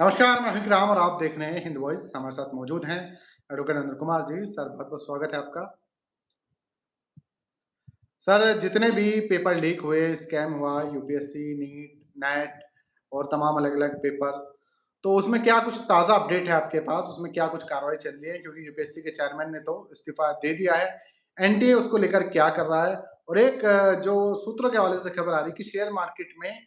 नमस्कार, मैं विक्राम और आप देख रहे हैं हिंद वॉइस। हमारे साथ मौजूद हैं एडवोकेट नरेंद्र कुमार जी। सर, बहुत-बहुत स्वागत है आपका। सर, जितने भी पेपर लीक हुए, स्कैम हुआ, यूपीएससी, नीट, नेट और तमाम अलग-अलग पेपर, तो उसमें क्या कुछ ताज़ा अपडेट है आपके पास? उसमें क्या कुछ कार्रवाई चल रही है? क्योंकि यूपीएससी के चेयरमैन ने तो इस्तीफ़ा दे दिया है। एनटीए उसको लेकर क्या कर रहा है? और एक जो सूत्रों के हवाले से खबर आ रही है कि शेयर मार्केट में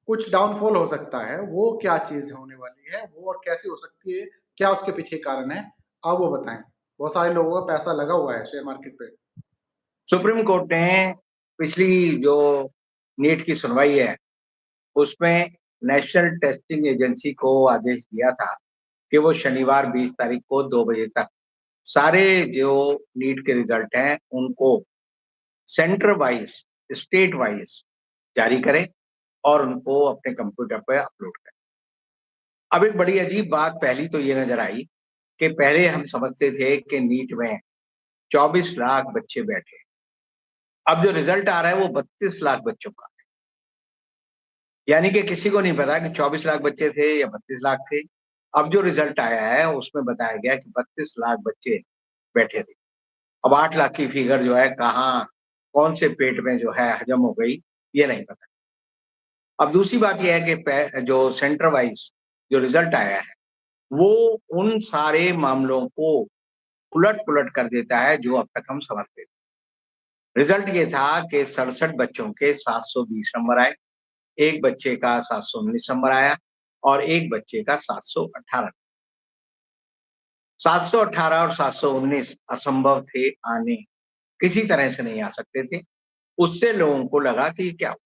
कुछ डाउनफॉल हो सकता है, वो क्या चीज़ होने वाली है? वो और कैसे हो सकती है? क्या उसके पीछे कारण है? आप वो बताएँ। बहुत सारे लोगों का पैसा लगा हुआ है शेयर मार्केट पे। सुप्रीम कोर्ट ने पिछली जो नीट की सुनवाई है, उसमें नेशनल टेस्टिंग एजेंसी को आदेश दिया था कि वो शनिवार 20 तारीख को 2 बजे तक सारे जो नीट के रिजल्ट हैं, उनको सेंटर वाइज़, स्टेट वाइज़ जारी करें और उनको अपने कंप्यूटर पे अपलोड करें। अब एक बड़ी अजीब बात पहली तो ये नज़र आई कि पहले हम समझते थे कि नीट में 24 लाख बच्चे बैठे। अब जो रिजल्ट आ रहा है वो 32 लाख बच्चों का। यानी कि किसी को नहीं पता कि 24 लाख बच्चे थे या 32 लाख थे। अब जो रिजल्ट आया है उसमें बताया गया कि 32 लाख बच्चे बैठे थे। अब 8 लाख की फिगर जो है कहाँ, कौन से पेट में जो है हजम हो गई, ये नहीं पता। अब दूसरी बात ये है कि जो सेंटर वाइज़ जो रिजल्ट आया है, वो उन सारे मामलों को उलट-पुलट कर देता है जो अब तक हम समझते थे। रिजल्ट ये था कि 67 बच्चों के 720 नंबर आए, एक बच्चे का 719 नंबर आया और एक बच्चे का 718। 718 और 719 असंभव थे आने, किसी तरह से नहीं आ सकते थे। उससे लोगों को लगा कि क्या हुआ?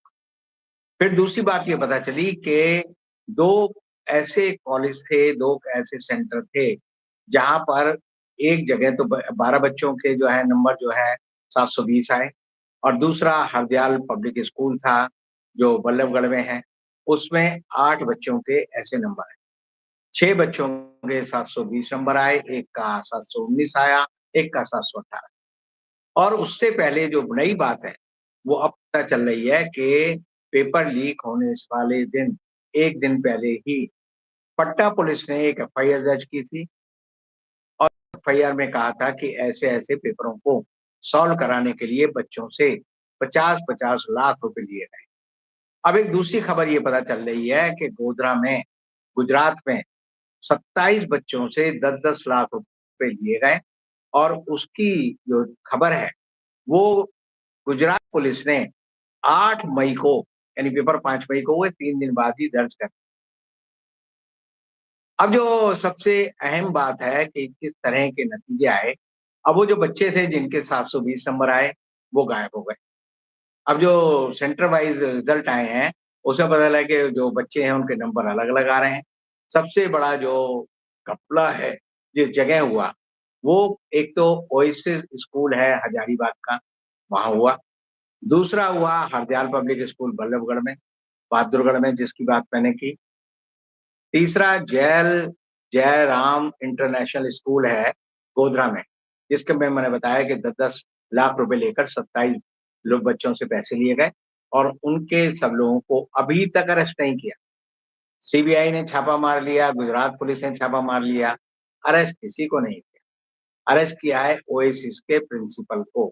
फिर दूसरी बात ये पता चली कि 2 ऐसे कॉलेज थे, 2 ऐसे सेंटर थे, जहाँ पर एक जगह तो 12 बच्चों के जो है नंबर जो है 720 आए और दूसरा हरदयाल पब्लिक स्कूल था, जो बल्लभगढ़ में है, उसमें 8 बच्चों के ऐसे नंबर आए। 6 बच्चों के 720 नंबर आए, एक का 719 आया, एक का 718। और उससे पहले जो नई बात है, वो अब पता चल रही है कि पेपर लीक होने वाले दिन, 1 दिन पहले ही पट्टा पुलिस ने एक एफआईआर दर्ज की थी और एफआईआर में कहा था कि ऐसे-ऐसे पेपरों को सॉल्व कराने के लिए बच्चों से 50-50 लाख रुपए लिए गए। अब एक दूसरी खबर ये पता चल रही है कि गोधरा में, गुजरात में 27 बच्चों से 10-10 लाख रुपए लिए गए और उसकी जो खबर है, वो गुजरात पुलिस ने 8 मई को, यानी पेपर 5 मई को हुए, 3 दिन बाद ही दर्ज कर। अब जो सबसे अहम बात है कि किस तरह के नतीजे आए, अब वो जो बच्चे थे जिनके 720 नंबर आए, वो गायब हो गए। अब जो सेंटर वाइज़ रिज़ल्ट आए हैं, उसमें पता लगा कि जो बच्चे हैं उनके नंबर अलग-अलग आ रहे हैं। सबसे बड़ा जो घपला है, जिस जगह हुआ, वो एक तो ओएसिस स्कूल है हजारीबाग का, वहाँ हुआ। दूसरा हुआ हरदयाल पब्लिक स्कूल बल्लभगढ़ में, बहादुरगढ़ में जिसकी बात मैंने की। तीसरा जयराम इंटरनेशनल स्कूल है गोधरा में, जिसके में मैंने बताया कि 10-10 लाख रुपए लेकर 27 लोग बच्चों से पैसे लिए गए और उनके सब लोगों को अभी तक अरेस्ट नहीं किया। सीबीआई ने छापा मार लिया, गुजरात पुलिस ने छापा मार लिया, अरेस्ट किसी को नहीं किया। अरेस्ट किया है ओएसिस के प्रिंसिपल को।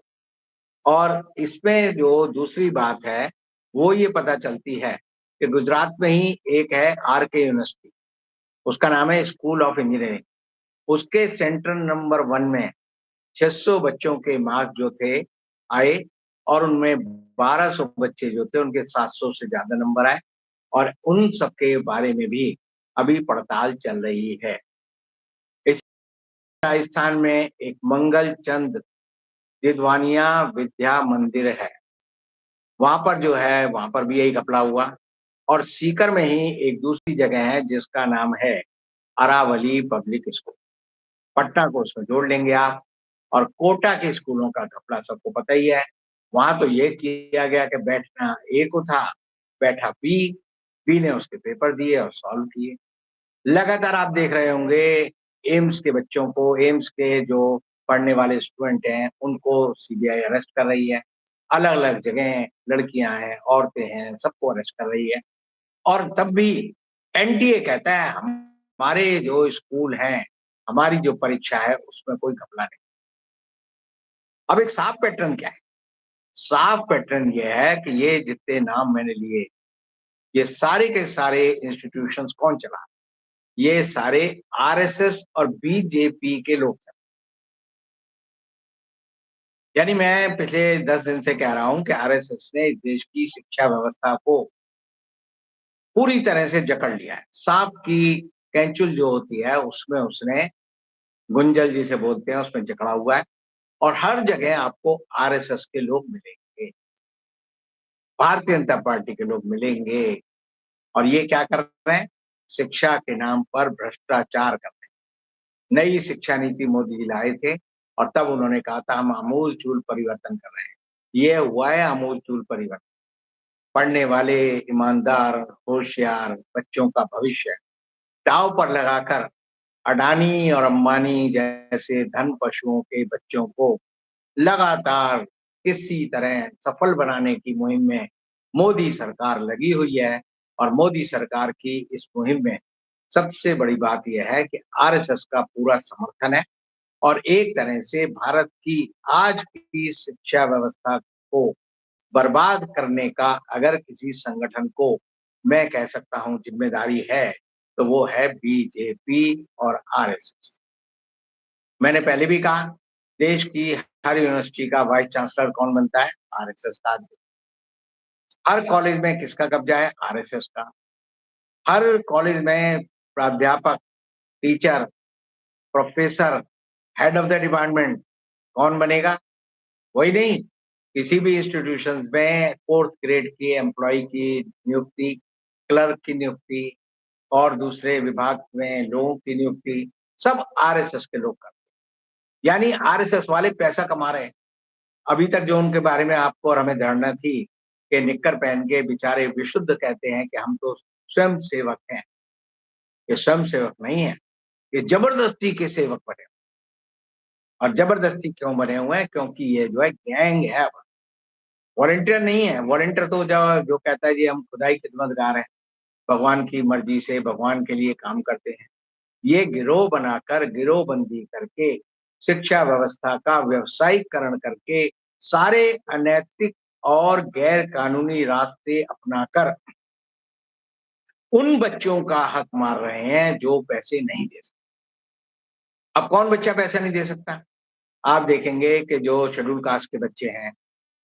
और इसमें जो दूसरी बात है, वो ये पता चलती है कि गुजरात में ही एक है आरके यूनिवर्सिटी, उसका नाम है स्कूल ऑफ इंजीनियरिंग। उसके सेंटर नंबर 1 में 600 बच्चों के मार्क्स जो थे आए और उनमें 1200 बच्चे जो थे उनके 700 से ज़्यादा नंबर आए और उन सब के बारे में भी अभी पड़ताल चल रही है। इस राजस्थान में एक मंगल चंद दिदवानिया विद्या मंदिर है। वहाँ पर जो है, वहाँ पर भी यही घपला हुआ और सीकर में ही एक दूसरी जगह है जिसका नाम है अरावली पब्लिक स्कूल। पटना को उसमें जोड़ लेंगे आप और कोटा के स्कूलों का घपला सबको पता ही है। वहाँ तो ये किया गया कि बैठना ए को था, बैठा बी, बी ने उसके पेपर दिए और सॉल्व किए। लगातार आप देख रहे होंगे एम्स के बच्चों को, एम्स के जो पढ़ने वाले स्टूडेंट हैं, उनको सीबीआई अरेस्ट कर रही है। अलग-अलग जगह लड़कियाँ हैं, औरतें हैं, सबको अरेस्ट कर रही है और तब भी एनटीए कहता है हमारे जो स्कूल हैं, हमारी जो परीक्षा है उसमें कोई घपला नहीं। अब एक साफ पैटर्न क्या है? साफ पैटर्न ये है कि ये जितने नाम मैंने लिए, ये सारे के सारे इंस्टीट्यूशंस कौन चला? ये सारे आरएसएस और बीजेपी के लोग थे। यानी मैं पिछले 10 दिन से कह रहा हूं कि आरएसएस ने इस देश की शिक्षा व्यवस्था को पूरी तरह से जकड़ लिया है। सांप की कैंचुल जो होती है उसमें उसने गुंजल जिसे बोलते हैं उसमें जकड़ा हुआ है और हर जगह आपको आरएसएस के लोग मिलेंगे, भारतीय जनता पार्टी के लोग मिलेंगे और ये क्या कर रहे हैं? शिक्षा के नाम पर भ्रष्टाचार कर रहे हैं। नई शिक्षा नीति मोदी जी लाए थे और तब उन्होंने कहा था हम आमूल-चूल परिवर्तन कर रहे हैं। ये हुआ है आमूल-चूल परिवर्तन। पढ़ने वाले, ईमानदार, होशियार बच्चों का भविष्य दांव पर लगाकर अडानी और अंबानी जैसे धन पशुओं के बच्चों को लगातार किसी तरह सफल बनाने की मुहिम में मोदी सरकार लगी हुई है और मोदी सरकार की इस मुहिम में सबसे बड़ी बात यह है कि आरएसएस का पूरा समर्थन है और एक तरह से भारत की आज की शिक्षा व्यवस्था को बर्बाद करने का अगर किसी संगठन को मैं कह सकता हूं जिम्मेदारी है, तो वो है बीजेपी और आरएसएस। मैंने पहले भी कहा, देश की हर यूनिवर्सिटी का वाइस चांसलर कौन बनता है? आरएसएस का आदमी। हर कॉलेज में किसका कब्जा है? आरएसएस का। हर कॉलेज में प्राध्यापक, teacher, professor, head of the department कौन बनेगा? वही नहीं, किसी भी इंस्टीट्यूशंस में 4th ग्रेड के एम्प्लॉयी की नियुक्ति, क्लर्क की नियुक्ति और दूसरे विभाग में लोगों की नियुक्ति सब आरएसएस के लोग करते हैं। यानी आरएसएस वाले पैसा कमा रहे हैं। अभी तक जो उनके बारे में आपको और हमें धारणा थी कि निक्कर पहन के बेचारे विशुद्ध कहते हैं कि हम तो स्वयं सेवक हैं। ये स्वयं सेवक नहीं है, ये जबरदस्ती के सेवक बने और जबरदस्ती क्यों बने हुए हैं? क्योंकि ये जो है गैंग है अब, वॉलंटियर नहीं है। वॉलंटियर तो जो कहता है जी हम खुदा ही खिदमतगार हैं, भगवान की मर्जी से भगवान के लिए काम करते हैं। ये गिरोह बनाकर, गिरोहबंदी करके, शिक्षा व्यवस्था का व्यावसायीकरण करके, सारे अनैतिक और गैर कानूनी रास्ते अपनाकर उन बच्चों का हक मार रहे हैं जो पैसे नहीं दे सकते। अब कौन बच्चा पैसा नहीं दे सकता? आप देखेंगे कि जो शेड्यूल कास्ट के बच्चे हैं,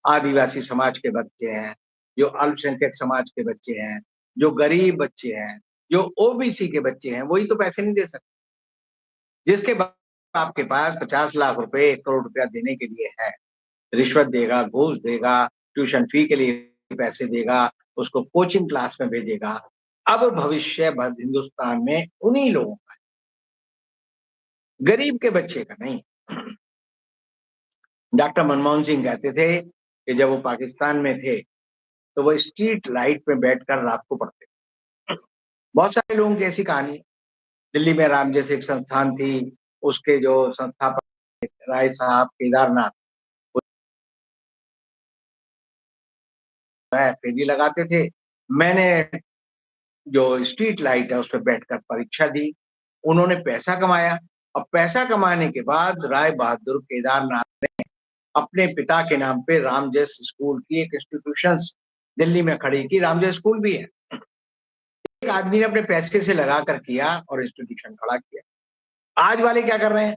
आदिवासी समाज के बच्चे हैं, जो अल्पसंख्यक समाज के बच्चे हैं, जो गरीब बच्चे हैं, जो ओबीसी के बच्चे हैं, वही तो पैसे नहीं दे सकते। जिसके बाप के पास 50 लाख रुपए, 1 करोड़ रुपया देने के लिए है, रिश्वत देगा, घूस देगा, ट्यूशन फी के लिए पैसे देगा, उसको कोचिंग क्लास में भेजेगा। अब भविष्य हिंदुस्तान में उन्हीं लोगों का है, गरीब के बच्चे का नहीं। डॉक्टर मनमोहन सिंह कहते थे कि जब वो पाकिस्तान में थे, तो वो स्ट्रीट लाइट में बैठकर रात को पढ़ते थे। बहुत सारे लोगों की ऐसी कहानी है। दिल्ली में राम जैसे एक संस्थान थी, उसके जो संस्थापक राय साहब केदारनाथ फेरी लगाते थे। मैंने जो स्ट्रीट लाइट है उस पे बैठकर परीक्षा दी। उन्होंने पैसा कमाया और पैसा कमाने के बाद राय बहादुर केदारनाथ ने अपने पिता के नाम पे रामजस स्कूल की एक इंस्टीट्यूशंस दिल्ली में खड़ी की, रामजस स्कूल भी है। एक आदमी ने अपने पैसे से लगा कर किया और इंस्टीट्यूशन खड़ा किया। आज वाले क्या कर रहे हैं?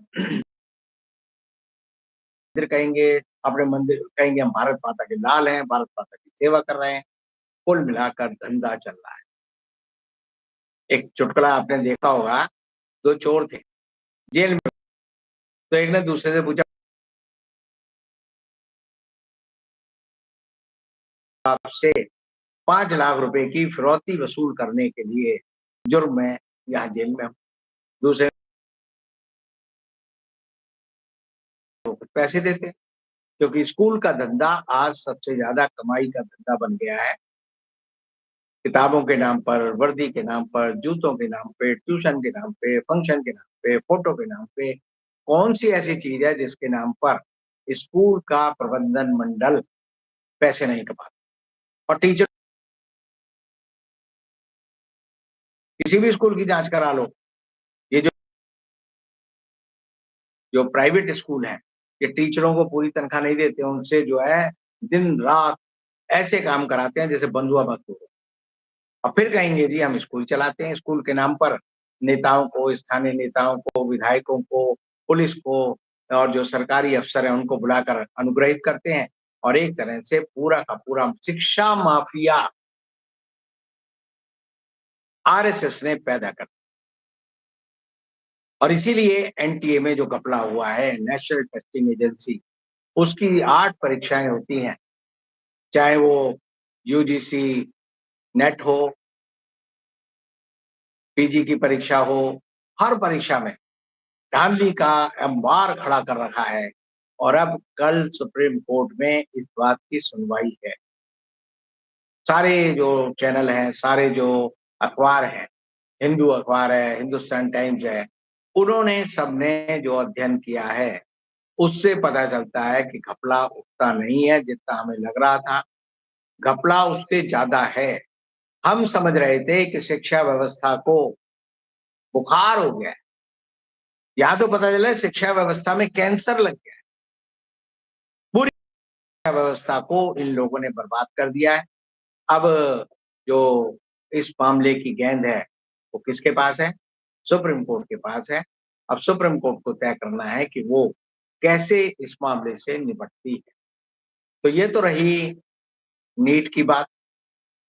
मंदिर कहेंगे, अपने मंदिर कहेंगे हम भारत माता के लाल हैं, भारत माता की सेवा कर रहे हैं। कुल मिलाकर धंधा चल रहा है। एक चुटकुला आपने देखा होगा, 2 चोर थे, जेल में। तो एक ने दूसरे से पूछा आपसे 5 लाख रुपए की फिरौती वसूल करने के लिए जुर्म में यहाँ जेल में हूँ। दूसरे को कुछ पैसे देते, क्योंकि स्कूल का धंधा आज सबसे ज्यादा कमाई का धंधा बन गया है। किताबों के नाम पर, वर्दी के नाम पर, जूतों के नाम पे, ट्यूशन के नाम पे, फंक्शन के नाम पे, फोटो के नाम पे, कौन सी ऐसी चीज है जिसके नाम पर स्कूल का प्रबंधन मंडल पैसे नहीं कमाता? और टीचर किसी भी स्कूल की जांच करा लो। ये जो प्राइवेट स्कूल हैं, ये टीचरों को पूरी तनख्वाह नहीं देते, उनसे जो है दिन रात ऐसे काम कराते हैं जैसे बंधुआ मजदूर हो। और फिर कहेंगे जी हम स्कूल चलाते हैं, स्कूल के नाम पर नेताओं को, स्थानीय नेताओं को, विधायकों को, पुलिस को और जो सरकारी अफ़सर हैं उनको बुलाकर अनुग्रहित करते हैं और एक तरह से पूरा का पूरा शिक्षा माफिया आरएसएस ने पैदा कर, और इसीलिए एनटीए में जो घपला हुआ है, नेशनल टेस्टिंग एजेंसी, उसकी 8 परीक्षाएँ होती हैं, चाहे वो यूजीसी नेट हो, पीजी की परीक्षा हो, हर परीक्षा में धांधली का अंबार खड़ा कर रखा है और अब कल सुप्रीम कोर्ट में इस बात की सुनवाई है। सारे जो चैनल हैं, सारे जो अखबार हैं, हिंदू अखबार है, हिंदुस्तान टाइम्स है, उन्होंने सबने जो अध्ययन किया है, उससे पता चलता है कि घपला उतना नहीं है जितना हमें लग रहा था, घपला उससे ज़्यादा है। हम समझ रहे थे कि शिक्षा व्यवस्था को बुखार हो गया है, यहाँ तो पता चला शिक्षा व्यवस्था में कैंसर लग गया है। पूरी शिक्षा व्यवस्था को इन लोगों ने बर्बाद कर दिया है। अब जो इस मामले की गेंद है, वो किसके पास है? सुप्रीम कोर्ट के पास है। अब सुप्रीम कोर्ट को तय करना है कि वो कैसे इस मामले से निपटती है। तो ये तो रही नीट की बात।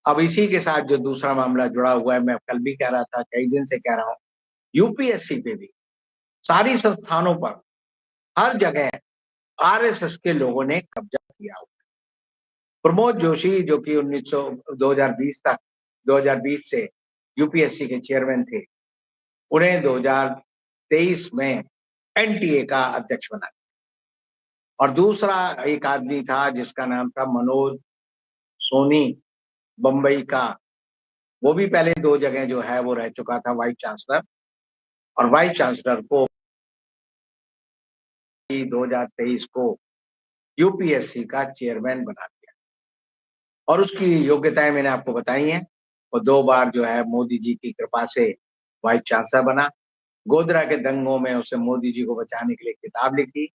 अब इसी के साथ जो दूसरा मामला जुड़ा हुआ है, मैं कल भी कह रहा था, कई दिन से कह रहा हूँ, यूपीएससी पे भी सारी संस्थानों पर हर जगह आरएसएस के लोगों ने कब्जा किया हुआ है। प्रमोद जोशी जो कि 2020 तक 2020 से यूपीएससी के चेयरमैन थे, उन्हें 2023 में एनटीए का अध्यक्ष बना दिया। और दूसरा एक आदमी था जिसका नाम था मनोज सोनी, बम्बई का, वो भी पहले 2 जगह जो है वो रह चुका था वाइस चांसलर, और वाइस चांसलर को 2023 को यूपीएससी का चेयरमैन बना दिया। और उसकी योग्यताएं मैंने आपको बताई हैं। वो 2 बार जो है मोदी जी की कृपा से वाइस चांसलर बना। गोधरा के दंगों में उसने मोदी जी को बचाने के लिए किताब लिखी।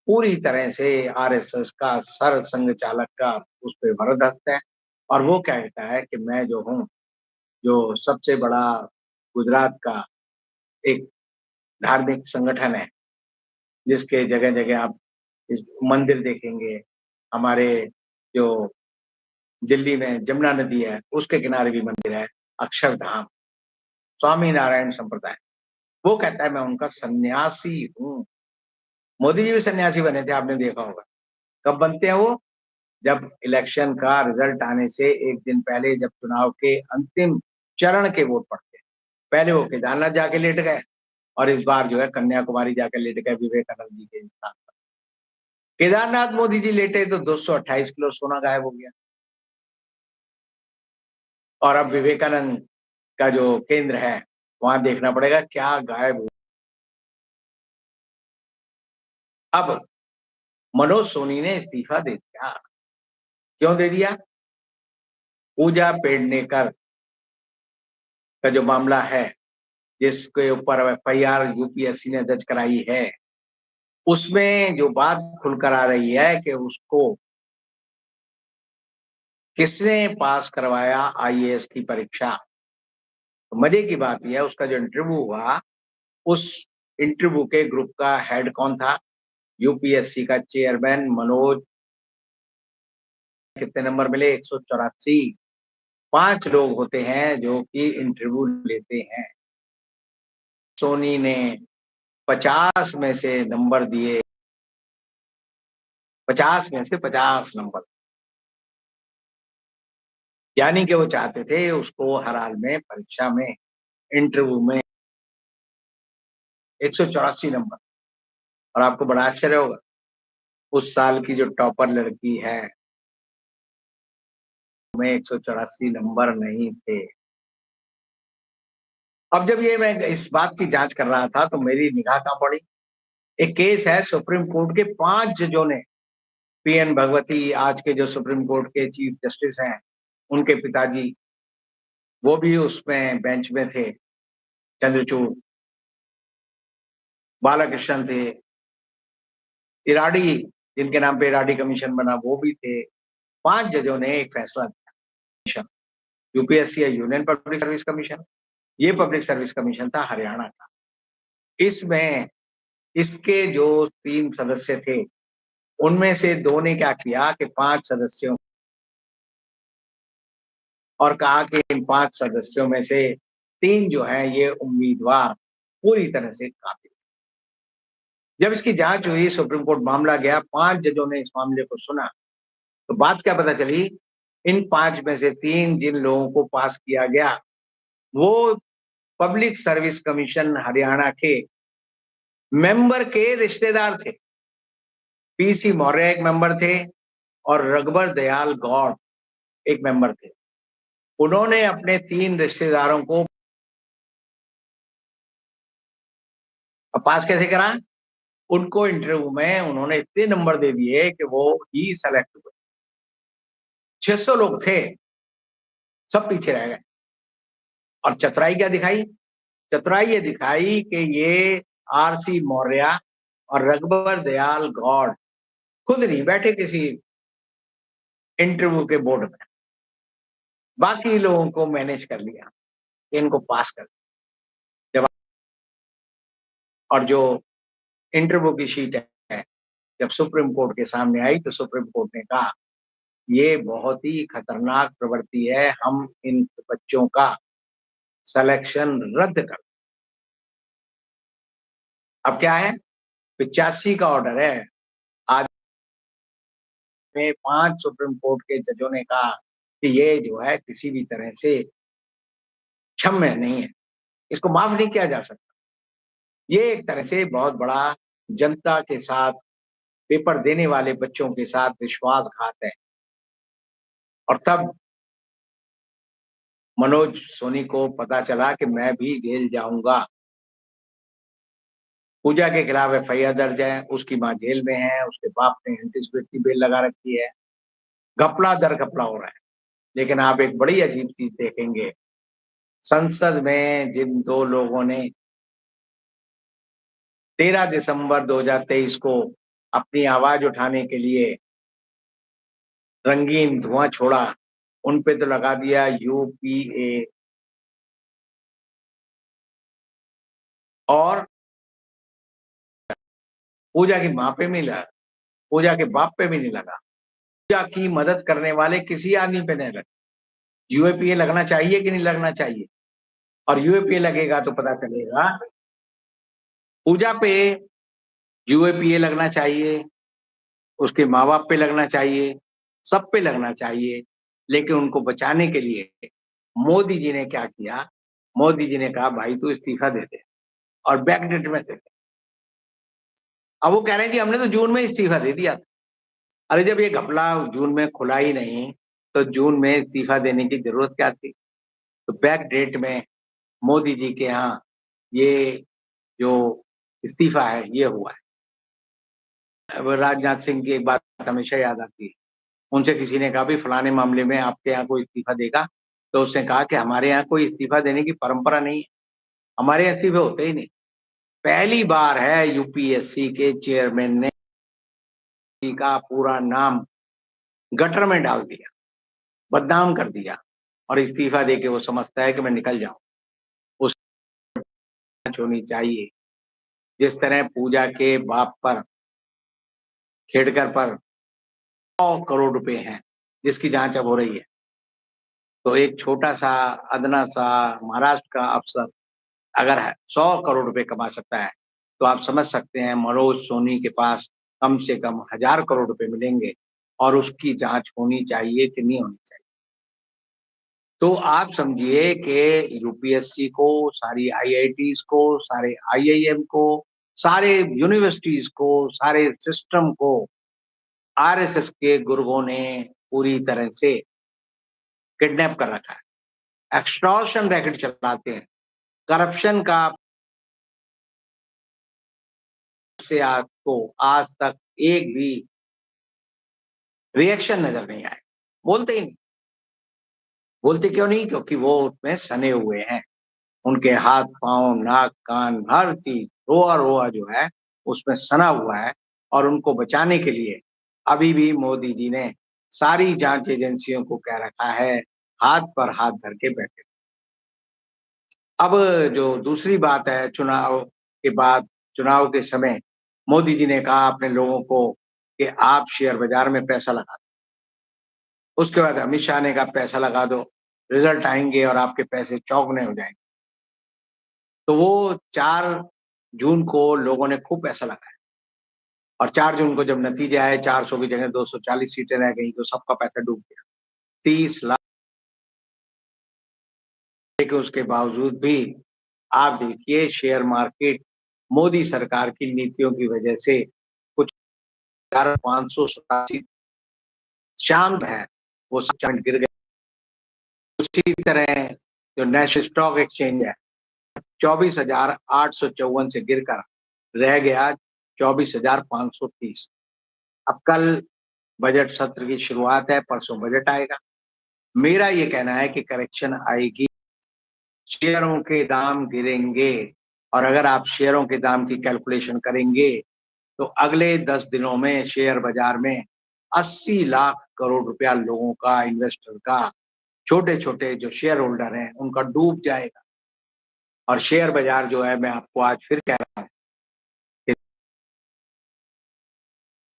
पूरी तरह से आरएसएस का सर संघ चालक का उस पे वरदस्त है, और वो कहता है कि मैं जो हूँ, जो सबसे बड़ा गुजरात का एक धार्मिक संगठन है, जिसके जगह-जगह आप इस मंदिर देखेंगे, हमारे जो दिल्ली में जमुना नदी है, उसके किनारे भी मंदिर है, अक्षरधाम, स्वामी नारायण संप्रदाय। वो कहता है मैं उनका सन्यासी हूँ। मोदी जी भी सन्यासी बने थे, आपने देखा होगा। कब बनते हैं वो? जब इलेक्शन का रिजल्ट आने से 1 दिन पहले, जब चुनाव के अंतिम चरण के वोट पड़ते हैं। पहले वो केदारनाथ जाके लेट गए और इस बार जो है कन्याकुमारी जाके लेट गए विवेकानंद जी के साथ। केदारनाथ मोदी जी लेटे तो 228 किलो सोना गायब हो गया। और अब विवेकानंद का जो केंद्र है, वहाँ देखना पड़ेगा क्या गायब हुआ। अब मनोज सोनी ने इस्तीफा दे दिया। क्यों दे दिया? पूजा पेडनेकर का जो मामला है, जिसके ऊपर एफआईआर यूपीएससी ने दर्ज कराई है, उसमें जो बात खुलकर आ रही है कि उसको किसने पास करवाया आईएएस की परीक्षा। तो मजे की बात यह है, उसका जो इंटरव्यू हुआ, उस इंटरव्यू के ग्रुप का हेड कौन था? यूपीएससी का चेयरमैन मनोज। कितने नंबर मिले? 184। 5 लोग होते हैं जो कि इंटरव्यू लेते हैं। सोनी ने 50 में से नंबर दिए, 50 में से 50 नंबर। यानी कि वो चाहते थे उसको हर हाल में परीक्षा में, इंटरव्यू में 184 नंबर। और आपको बड़ा आश्चर्य होगा, उस साल की जो टॉपर लड़की है, में 184 नंबर नहीं थे। अब जब ये मैं इस बात की जांच कर रहा था तो मेरी निगाह कहाँ पड़ी? एक केस है सुप्रीम कोर्ट के 5 जजों ने, पीएन भगवती आज के जो सुप्रीम कोर्ट के चीफ जस्टिस हैं, उनके पिताजी, वो भी उसमें बेंच में थे। चंद्रचूड़, बालाकृष्णन थे, इराडी, जिनके नाम पे इराडी कमीशन बना, वो भी थे। 5 जजों ने एक फैसला दिया। यूपीएससी या यूनियन पब्लिक सर्विस कमीशन, ये पब्लिक सर्विस कमीशन था हरियाणा का। इसमें इसके जो 3 सदस्य थे, उनमें से 2 ने क्या किया कि 5 सदस्यों और कहा कि इन 5 सदस्यों में से 3 जो हैं ये उम्मीदवार पूरी तरह से काबिल। जब इसकी जांच हुई, सुप्रीम कोर्ट मामला गया, 5 जजों ने इस मामले को सुना, तो बात क्या पता चली, इन 5 में से 3 जिन लोगों को पास किया गया, वो पब्लिक सर्विस कमीशन हरियाणा के मेंबर के रिश्तेदार थे। पीसी मौर्य एक मेंबर थे और रघुबर दयाल गौड़ एक मेंबर थे। उन्होंने अपने 3 रिश्तेदारों को पास कैसे करा? उनको इंटरव्यू में उन्होंने इतने नंबर दे दिए कि वो ही सेलेक्ट हुए। 600 लोग थे, सब पीछे रह गए। और चतुराई क्या दिखाई? चतुराई ये दिखाई कि ये आरसी मौर्य और रघुबर दयाल गौड़ खुद नहीं बैठे किसी इंटरव्यू के बोर्ड में, बाकी लोगों को मैनेज कर लिया, इनको पास कर। जब और जो इंटरव्यू की शीट है, जब सुप्रीम कोर्ट के सामने आई तो सुप्रीम कोर्ट ने कहा ये बहुत ही खतरनाक प्रवृत्ति है, हम इन बच्चों का सिलेक्शन रद्द कर। अब क्या है? 85 का ऑर्डर है। आज में 5 सुप्रीम कोर्ट के जजों ने कहा कि ये जो है किसी भी तरह से क्षम्य नहीं है, इसको माफ नहीं किया जा सकता। ये एक तरह से बहुत बड़ा जनता के साथ, पेपर देने वाले बच्चों के साथ विश्वासघात है। और तब मनोज सोनी को पता चला कि मैं भी जेल जाऊंगा। पूजा के खिलाफ एफआईआर दर्ज है, उसकी मां जेल में है, उसके बाप ने एंटीसिपेटरी बेल लगा रखी है। घपला दर घपला हो रहा है। लेकिन आप एक बड़ी अजीब चीज देखेंगे, संसद में जिन 2 लोगों ने 13 दिसंबर 2023 को अपनी आवाज उठाने के लिए रंगीन धुआं छोड़ा, उन पे तो लगा दिया यूपीए और पूजा की मां पे भी लगा, पूजा के बाप पे भी नहीं लगा, पूजा की मदद करने वाले किसी आदमी पे नहीं लगा। यूएपीए लगना चाहिए कि नहीं लगना चाहिए? और यूएपीए लगेगा तो पता चलेगा, पूजा पे यूएपीए लगना चाहिए, उसके माँ बाप पे लगना चाहिए, सब पे लगना चाहिए। लेकिन उनको बचाने के लिए मोदी जी ने क्या किया? मोदी जी ने कहा भाई तू इस्तीफा दे दे और बैकडेट में दे दे। अब वो कह रहे हैं जी हमने तो जून में इस्तीफा दे दिया था। अरे जब ये घपला जून में खुला ही नहीं, तो जून में इस्तीफा देने की जरूरत क्या थी? तो बैक डेट में मोदी जी के यहाँ ये जो इस्तीफा है ये हुआ है। अब राजनाथ सिंह की एक बात हमेशा याद आती है। उनसे किसी ने कहा भी फलाने मामले में आपके यहाँ कोई इस्तीफा देगा? तो उसने कहा कि हमारे यहाँ कोई इस्तीफा देने की परंपरा नहीं है, हमारे यहाँ इस्तीफे होते ही नहीं। पहली बार है यूपीएससी के चेयरमैन ने का पूरा नाम गटर में डाल दिया, बदनाम कर दिया और इस्तीफा देके वो समझता है कि मैं निकल जाऊं। उस होनी चाहिए। जिस तरह पूजा के बाप पर, खेड़कर पर 100 करोड़ रुपए हैं, जिसकी जांच अब हो रही है, तो एक छोटा सा अदना सा महाराष्ट्र का अफसर अगर 100 करोड़ रुपए कमा सकता है, तो आप समझ सकते हैं मनोज सोनी के पास कम से कम 1000 करोड़ रुपए मिलेंगे और उसकी जांच होनी चाहिए कि नहीं होनी चाहिए। तो आप समझिए कि यूपीएससी को, सारी आईआईटीज को, सारे आईआईएम को, सारे यूनिवर्सिटीज को, सारे सिस्टम को आरएसएस के गुरुओं ने पूरी तरह से किडनैप कर रखा है। एक्सटॉर्शन रैकेट चलाते हैं, करप्शन का से आपको आज तक एक भी रिएक्शन नजर नहीं आया। बोलते ही नहीं। बोलते क्यों नहीं? क्योंकि वो उसमें सने हुए हैं। उनके हाथ-पाँव, नाक, कान हर चीज़, रोआ-रोआ जो है उसमें सना हुआ है और उनको बचाने के लिए अभी भी मोदी जी ने सारी जाँच एजेंसियों को कह रखा है, हाथ पर हाथ धर के बैठे। अब जो दूसरी बात है चुनाव के बाद, चुनाव के समय मोदी जी ने कहा अपने लोगों को कि आप शेयर बाज़ार में पैसा लगा दो। उसके बाद अमित शाह ने कहा पैसा लगा दो, रिज़ल्ट आएँगे और आपके पैसे चौगुने हो जाएँगे। तो वो 4 जून को लोगों ने खूब पैसा लगाया और 4 जून को जब नतीजे आए 400 की जगह 240 सीटें रह गई तो सबका पैसा डूब गया। 30 लाख के उसके बावजूद भी आप देखिए शेयर मार्केट मोदी सरकार की नीतियों की वजह से कुछ 587 शाम है, वो 7 गिर गए। उसी तरह जो नेशनल स्टॉक एक्सचेंज है, 24,854 से गिरकर रह गया 24,530। अब कल बजट सत्र की शुरुआत है, परसों बजट आएगा। मेरा ये कहना है कि करेक्शन आएगी, शेयरों के दाम गिरेंगे और अगर आप शेयरों के दाम की कैलकुलेशन करेंगे, तो अगले 10 दिनों में शेयर बाज़ार में 80 लाख करोड़ रुपया लोगों का, इन्वेस्टर का, छोटे-छोटे जो शेयर होल्डर हैं, उनका डूब जाएगा और शेयर बाज़ार जो है मैं आपको आज फिर कह रहा हूँ कि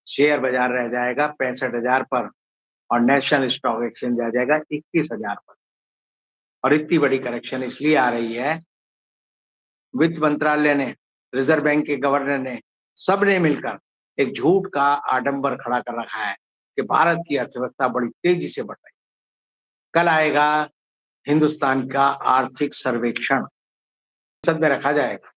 शेयर बाज़ार रह जाएगा 65,000 पर और नेशनल स्टॉक एक्सचेंज आ जाएगा 21,000 पर। और इतनी बड़ी करेक्शन इसलिए आ रही है, वित्त मंत्रालय ने, रिज़र्व बैंक के गवर्नर ने, सबने मिलकर एक झूठ का आडंबर खड़ा कर रखा है कि भारत की अर्थव्यवस्था बड़ी तेज़ी से बढ़ रही है। कल आएगा हिंदुस्तान का आर्थिक सर्वेक्षण, संसद में रखा जाएगा।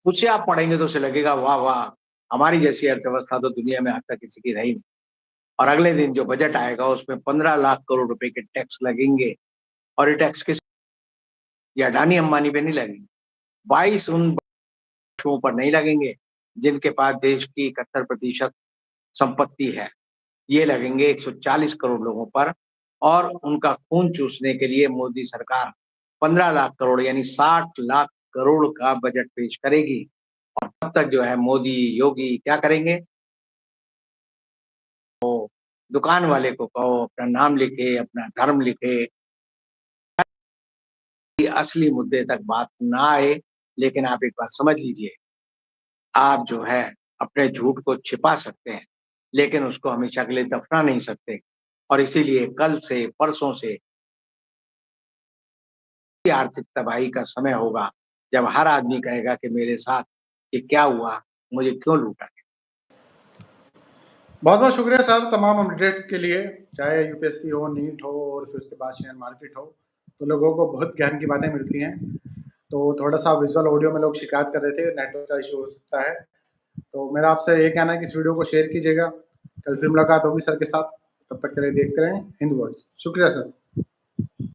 उसे आप पढ़ेंगे तो उसे लगेगा वाह, वाह! हमारी जैसी अर्थव्यवस्था तो दुनिया में आज तक किसी की रही नहीं। और अगले दिन जो बजट आएगा उसमें 15 लाख करोड़ रुपए के टैक्स लगेंगे और ये टैक्स किस ये अडानी-अंबानी पे नहीं लगेंगे। 22 उन पशुओं पर नहीं लगेंगे, जिनके पास देश की 71% संपत्ति है। ये लगेंगे 140 करोड़ लोगों पर और उनका खून चूसने के लिए मोदी सरकार 15 लाख करोड़ यानी 60 लाख करोड़ का बजट पेश करेगी और तब तक जो है मोदी, योगी क्या करेंगे? दुकान वाले को कहो अपना नाम लिखे, अपना धर्म लिखे, कि असली मुद्दे तक बात ना आए, लेकिन आप एक बात समझ लीजिए, आप जो है अपने झूठ को छिपा सकते हैं, लेकिन उसको हमेशा के लिए दफना नहीं सकते और इसीलिए कल से, परसों से आर्थिक तबाही का समय होगा, जब हर आदमी कहेगा कि मेरे साथ ये क्या हुआ? मुझे क्यों लूटा गया? बहुत-बहुत शुक्रिया सर तमाम अपडेट्स के लिए, चाहे यूपीएससी हो, नीट हो और फिर उसके बाद शेयर मार्केट हो, तो लोगों को बहुत ज्ञान की बातें मिलती हैं। तो थोड़ा-सा विज़ुअल ऑडियो में लोग शिकायत कर रहे थे, नेटवर्क का इश्यू हो सकता है। तो मेरा आपसे ये कहना है कि इस वीडियो को शेयर कीजिएगा। कल फिर मुलाकात होगी सर के साथ, तब तक के लिए देखते रहें हिंद वॉइस। शुक्रिया सर।